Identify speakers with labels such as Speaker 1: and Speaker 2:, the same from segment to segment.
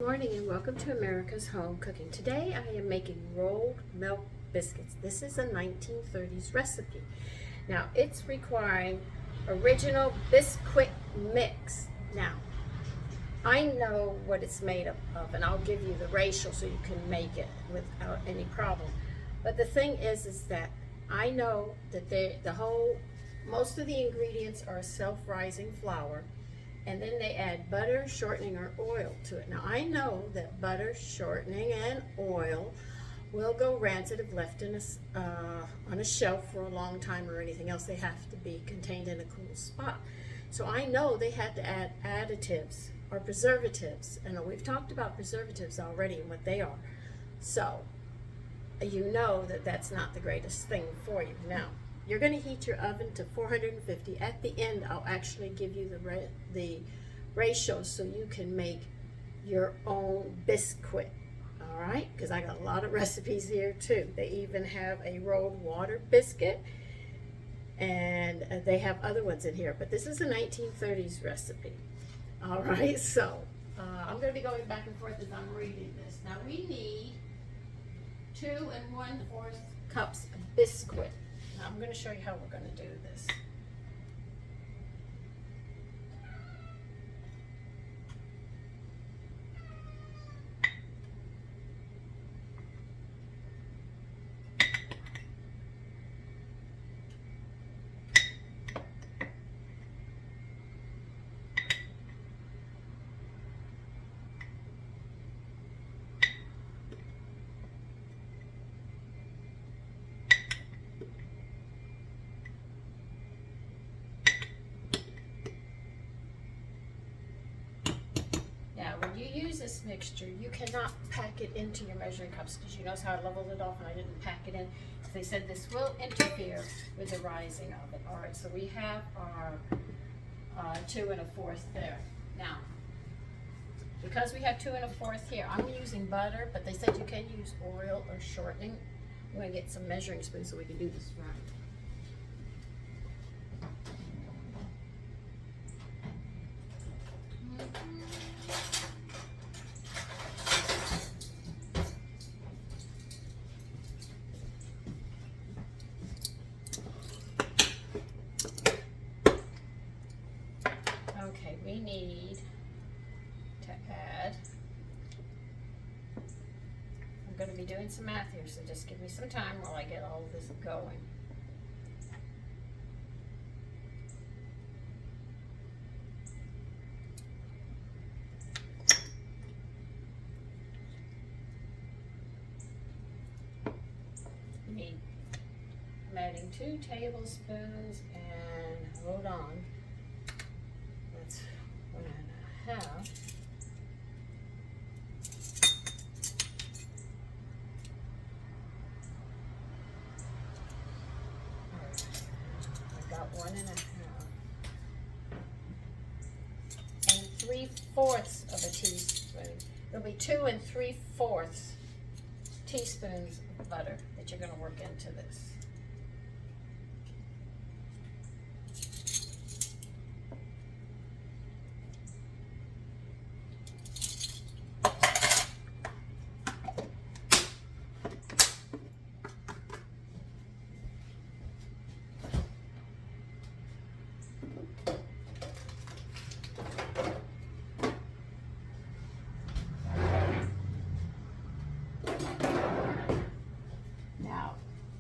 Speaker 1: Good morning and welcome to America's Home Cooking. Today I am making rolled milk biscuits. This is a 1930s recipe. Now it's requiring original Bisquick mix. Now I know what it's made of and I'll give you the ratio so you can make it without any problem. But the thing is that I know that most of the ingredients are self-rising flour. And then they add butter, shortening, or oil to it. Now I know that butter, shortening, and oil will go rancid if left in on a shelf for a long time or anything else. They have to be contained in a cool spot. So I know they had to add additives or preservatives. And we've talked about preservatives already and what they are. So you know that that's not the greatest thing for you. Now, you're going to heat your oven to 450. At the end, I'll actually give you the ratio so you can make your own Bisquick. All right? Because I got a lot of recipes here too. They even have a rolled water biscuit, and they have other ones in here. But this is a 1930s recipe. All right? So I'm going to be going back and forth as I'm reading this. Now we need 2 1/4 cups of Bisquick. Now I'm going to show you how we're going to do this. When you use this mixture, you cannot pack it into your measuring cups because you notice how I leveled it off and I didn't pack it in. So they said this will interfere with the rising of it. All right, so we have our 2 1/4 there. Now, because we have 2 1/4 here, I'm using butter, but they said you can use oil or shortening. I'm going to get some measuring spoons so we can do this right. Okay, we need to add, I'm going to be doing some math here, so just give me some time while I get all of this going. I'm adding 2 tablespoons and hold on. That's 1 1/2. I got 1 1/2. And 3/4 of a teaspoon. There'll be 2 3/4 teaspoons of butter that you're going to work into this.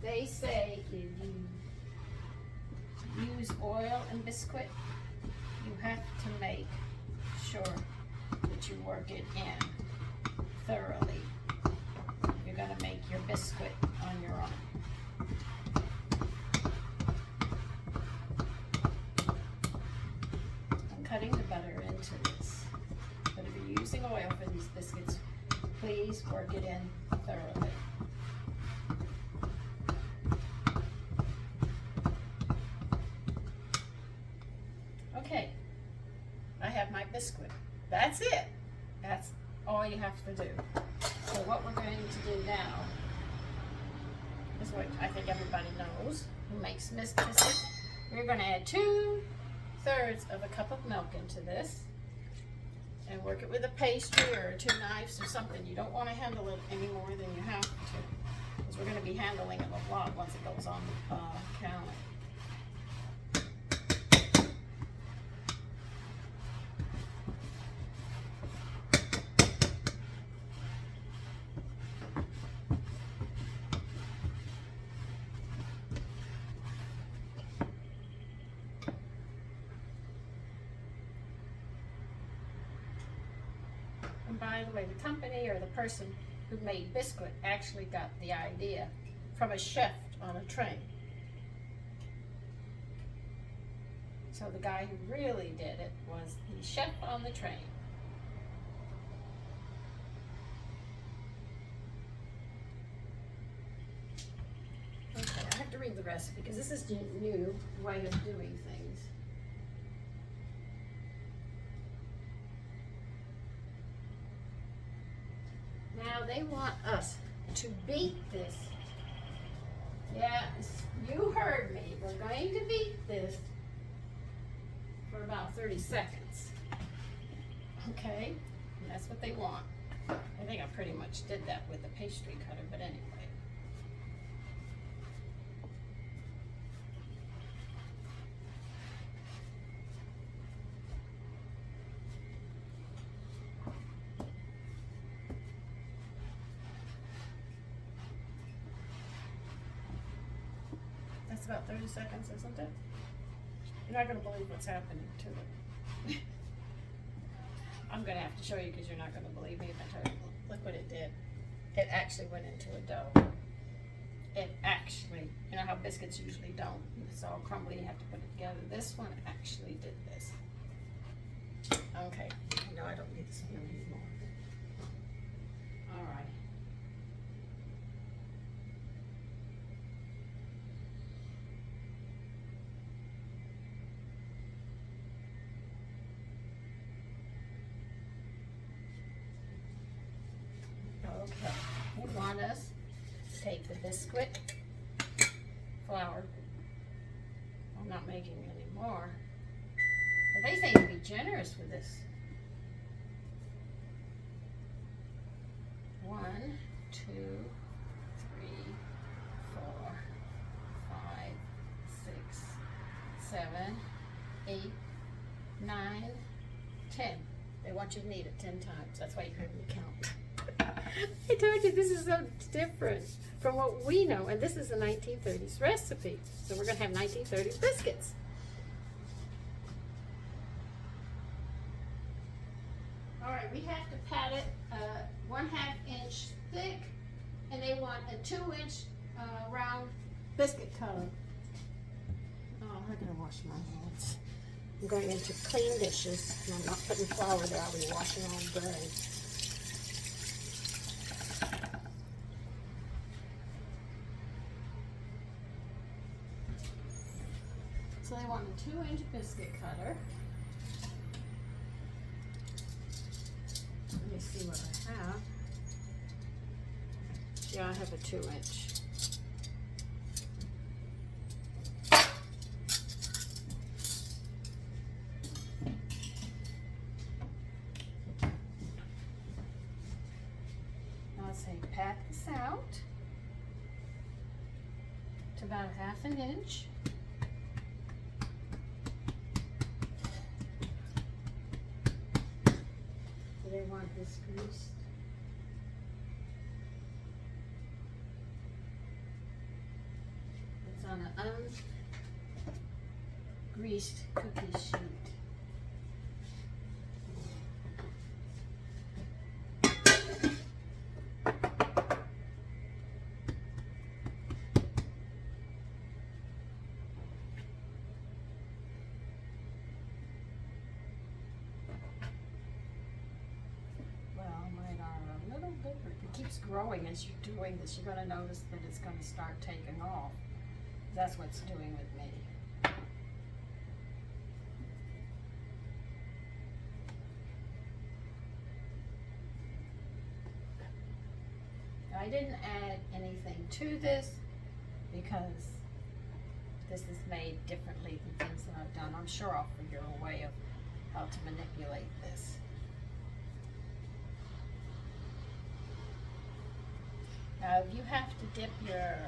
Speaker 1: They say if you use oil and Bisquick, you have to make sure that you work it in thoroughly. You're going to make your Bisquick on your own. I'm cutting the butter into this, but if you're using oil for these biscuits, please work it in thoroughly. Okay, I have my Bisquick. That's it. That's all you have to do. So what we're going to do now is what I think everybody knows who makes biscuits. We're going to add 2/3 of a cup of milk into this. and work it with a pastry or 2 knives or something. You don't want to handle it any more than you have to, because we're going to be handling it a lot once it goes on the counter. And by the way, the company or the person who made Bisquick actually got the idea from a chef on a train. So the guy who really did it was the chef on the train. Okay, I have to read the recipe because this is the new way of doing things. Now they want us to beat this. Yes, you heard me. We're going to beat this for about 30 seconds. Okay, and that's what they want. I think I pretty much did that with the pastry cutter, but anyway. That's about 30 seconds, isn't it? You're not going to believe what's happening to it. I'm going to have to show you because you're not going to believe me if I tell you. Look what it did. It actually went into a dough. It actually, you know how biscuits usually don't. It's all crumbly, you have to put it together. This one actually did this. Okay, no, I don't need this one anymore. All right. Okay, they want us to take the Bisquick flour. I'm not making any more. But they say to be generous with this. 1, 2, 3, 4, 5, 6, 7, 8, 9, 10. They want you to knead it 10 times. That's why you heard me count. I told you this is so different from what we know, and this is a 1930s recipe. So we're going to have 1930s biscuits. All right, we have to pat it 1/2 inch thick, and they want a 2-inch round biscuit cutter. Oh, I'm going to wash my hands. I'm going into clean dishes, and I'm not putting flour there. I'll be washing all day. So they want a 2-inch biscuit cutter. Let me see what I have. Yeah, I have a 2-inch. Now let's say pat this out to about 1/2 inch. They want this greased. It's on an ungreased cookie sheet. It keeps growing as you're doing this. You're going to notice that it's going to start taking off. That's what it's doing with me. I didn't add anything to this because this is made differently than things that I've done. I'm sure I'll figure a way of how to manipulate this. You have to dip your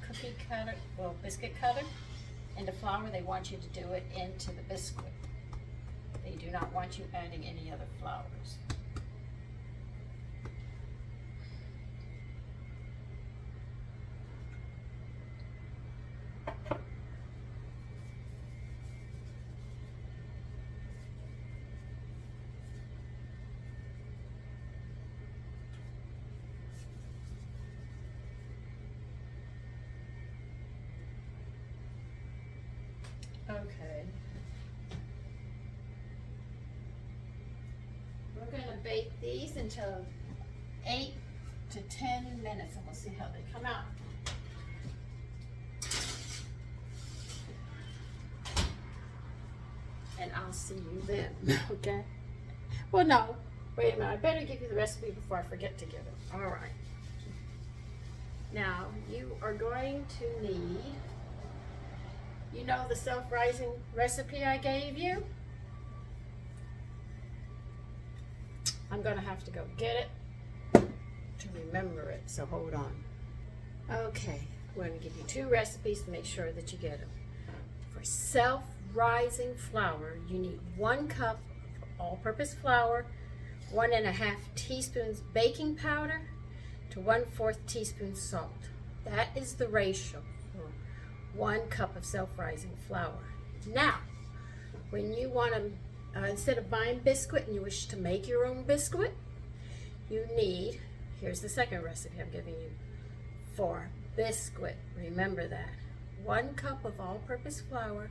Speaker 1: cookie cutter, well, biscuit cutter into flour. They want you to do it into the Bisquick. They do not want you adding any other flours. Okay. We're going to bake these until 8 to 10 minutes, and we'll see how they come out. And I'll see you then, okay? Well, no. Wait a minute. I better give you the recipe before I forget to give it. All right. Now, you are going to need, you know, the self-rising recipe I gave you? I'm going to have to go get it to remember it, so hold on. Okay, we're going to give you 2 recipes to make sure that you get them. For self-rising flour, you need 1 cup of all-purpose flour, 1½ teaspoons baking powder to 1/4 teaspoon salt. That is the ratio for 1 cup of self-rising flour. Now, when you want to, instead of buying Biscuit and you wish to make your own Biscuit, you need, here's the second recipe I'm giving you for Biscuit. Remember that. 1 cup of all-purpose flour,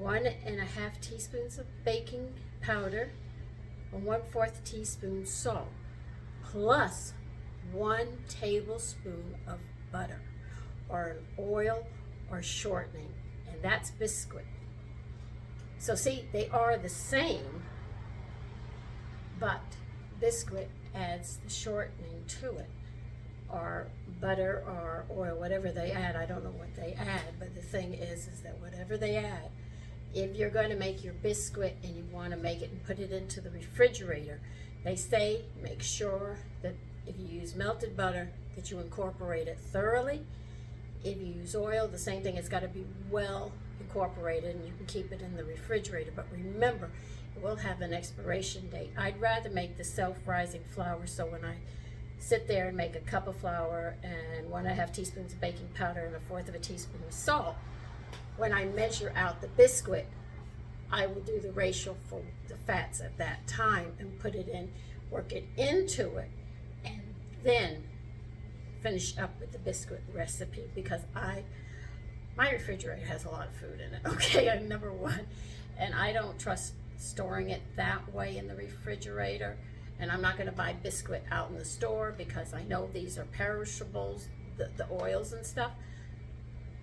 Speaker 1: 1½ teaspoons of baking powder, and 1/4 teaspoon salt, plus 1 tablespoon of butter or oil or shortening, and that's Biscuit. So see, they are the same, but Biscuit adds the shortening to it, or butter or oil, whatever they add. I don't know what they add, but the thing is that whatever they add, if you're going to make your Biscuit and you want to make it and put it into the refrigerator, they say make sure that if you use melted butter, that you incorporate it thoroughly. If you use oil, the same thing. It's got to be well incorporated, and you can keep it in the refrigerator. But remember, it will have an expiration date. I'd rather make the self-rising flour, so when I sit there and make a cup of flour and 1½ teaspoons of baking powder and 1/4 teaspoon of salt, when I measure out the Biscuit, I will do the ratio for the fats at that time and put it in, work it into it, and then finish up with the Biscuit recipe, because my refrigerator has a lot of food in it, okay, number one, and I don't trust storing it that way in the refrigerator, and I'm not going to buy Biscuit out in the store because I know these are perishables, the oils and stuff,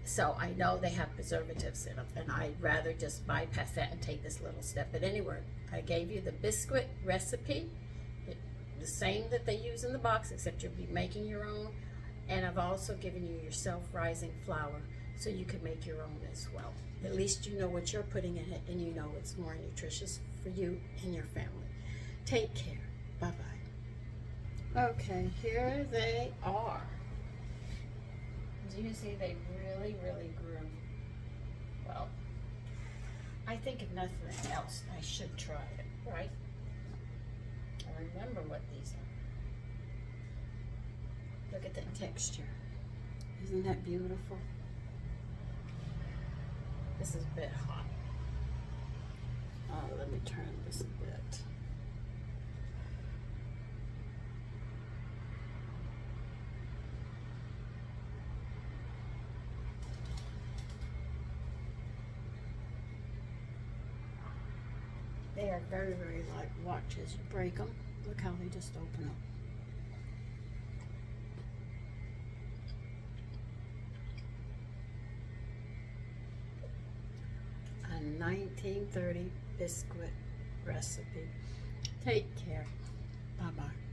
Speaker 1: so I know they have preservatives in them, and I'd rather just bypass that and take this little step. But anyway, I gave you the Biscuit recipe, the same that they use in the box, except you'll be making your own. And I've also given you your self-rising flour, so you can make your own as well. At least you know what you're putting in it, and you know it's more nutritious for you and your family. Take care. Bye-bye. Okay, here they are. As you can see, they really, really grew. Well, I think if nothing else, I should try it, right? I remember what these are. Look at that texture. Isn't that beautiful? This is a bit hot. Let me turn this a bit. They are very, very light. Watch as you break them. Look how they just open up. A 1930 Biscuit recipe. Take care. Bye-bye.